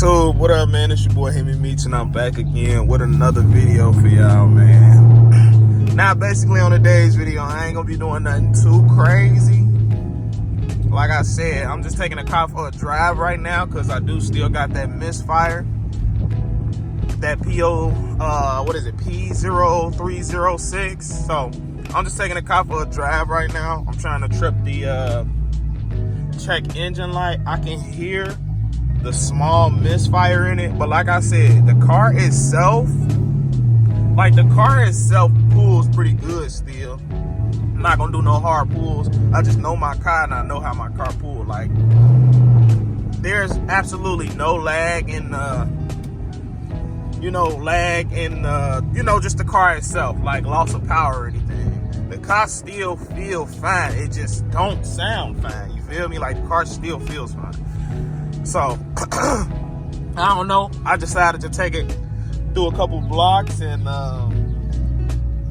YouTube, what up, man? It's your boy Hemi Meech, and I'm back again with another video for y'all, man. Now, basically on today's video, I ain't gonna be doing nothing too crazy. Like I said, I'm just taking a car for a drive right now because I do still got that misfire. That P0306. So I'm just taking a car for a drive right now. I'm trying to trip the check engine light. I can hear the small misfire in it, but like I said, the car itself pulls pretty good still. I'm not gonna do no hard pulls. I just know my car and I know how my car pulls. Like, there's absolutely no lag in just the car itself, like loss of power or anything. The car still feel fine. It just don't sound fine. You feel me? Like, the car still feels fine. So, I don't know. I decided to take it through a couple blocks and,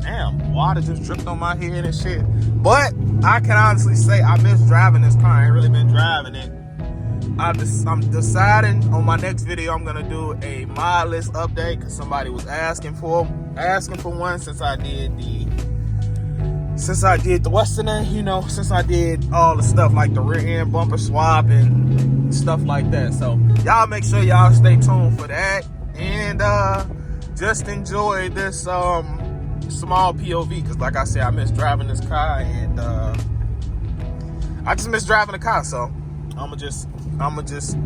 damn, water just dripped on my head and shit. But I can honestly say I miss driving this car. I ain't really been driving it. I'm deciding on my next video I'm gonna do a mod list update because somebody was asking for one since I did the since I did all the stuff like the rear end bumper swap and stuff like that. So y'all make sure y'all stay tuned for that and just enjoy this small POV because like I said, I miss driving this car and I just miss driving the car. So I'ma just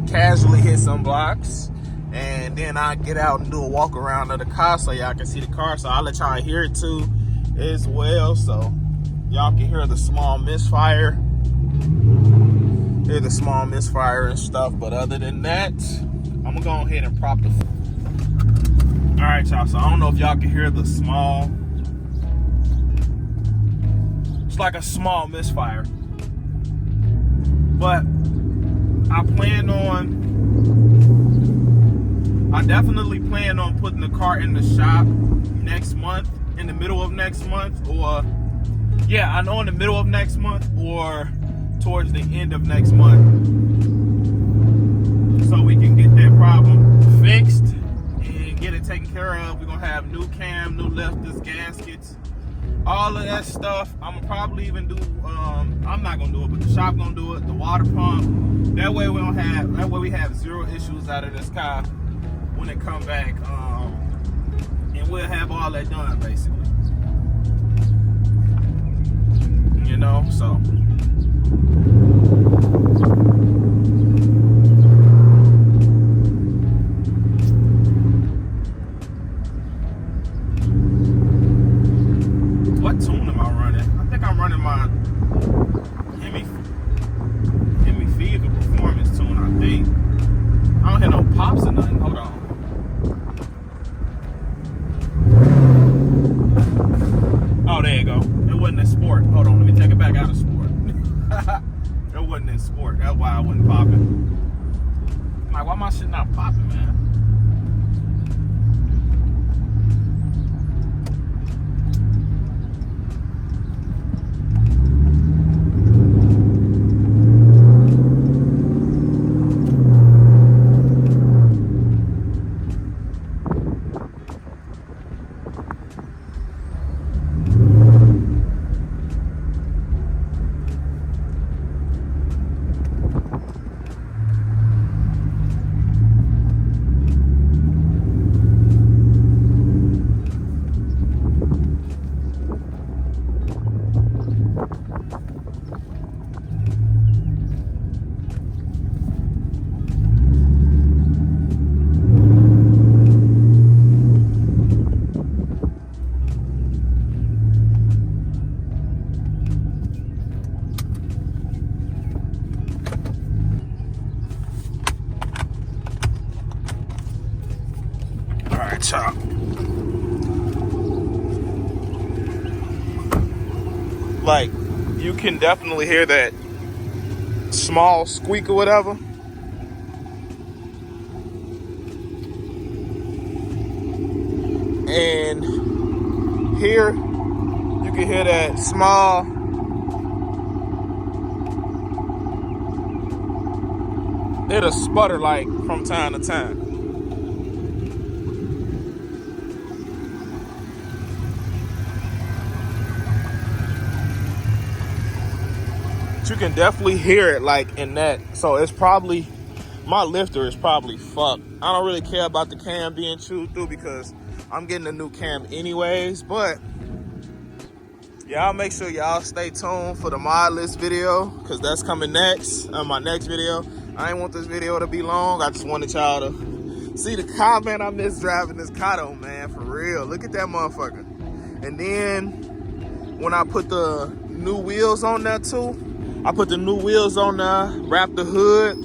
casually hit some blocks and then I get out and do a walk around of the car so y'all can see the car. So I'll let y'all hear it too as well, so y'all can hear the small misfire. Hear the small misfire and stuff. But other than that, I'm gonna go ahead and prop the. All right, y'all. So I don't know if y'all can hear the small. It's like a small misfire, but I definitely plan on putting the car in the shop next month, in the middle of next month, or yeah, I know in the middle of next month or towards the end of next month, so we can get that problem fixed and get it taken care of. We're gonna have new cam, new lifters, gaskets, all of that stuff. I'm gonna probably even do I'm not gonna do it, but the shop gonna do it, the water pump. That way we have zero issues out of this car when it come back, and we'll have all that done basically, so what tune am I running? I think I'm running my Hemi Fever Performance tune, I think. I don't hear no pops or nothing. Hold on. Oh, there you go. It wasn't in sport. Hold on, let me take it back out of sport. It wasn't in sport. That's why I wasn't popping. I'm like, why my shit not popping, man? Chop. Like, you can definitely hear that small squeak or whatever. And here you can hear that small it'll sputter like from time to time. You can definitely hear it like in that. So it's probably, my lifter is probably fucked. I don't really care about the cam being chewed through because I'm getting a new cam anyways. But y'all make sure y'all stay tuned for the mod list video because that's coming next on my next video. I ain't want this video to be long. I just wanted y'all to see the car, man. I miss driving this car though, man, for real. Look at that motherfucker. And then when I put the new wheels on there too, I put the new wheels on there, wrap the hood,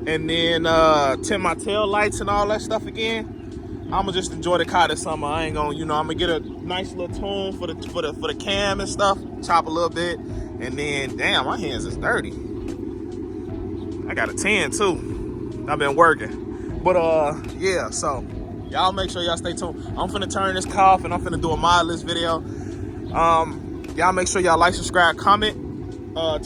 and then tint my tail lights and all that stuff again. I'ma just enjoy the car this summer. I ain't gonna, I'm gonna get a nice little tune for the cam and stuff, chop a little bit, and then damn, my hands is dirty. I got a 10 too. I've been working, but yeah. So y'all make sure y'all stay tuned. I'm finna turn this car off and I'm finna do a mod list video. Y'all make sure y'all like, subscribe, comment.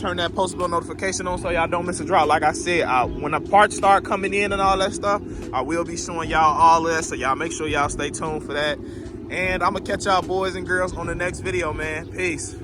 Turn that post bell notification on so y'all don't miss a drop. Like I said, when the parts start coming in and all that stuff, I will be showing y'all all of that. So y'all make sure y'all stay tuned for that. And I'm gonna catch y'all boys and girls on the next video, man. Peace.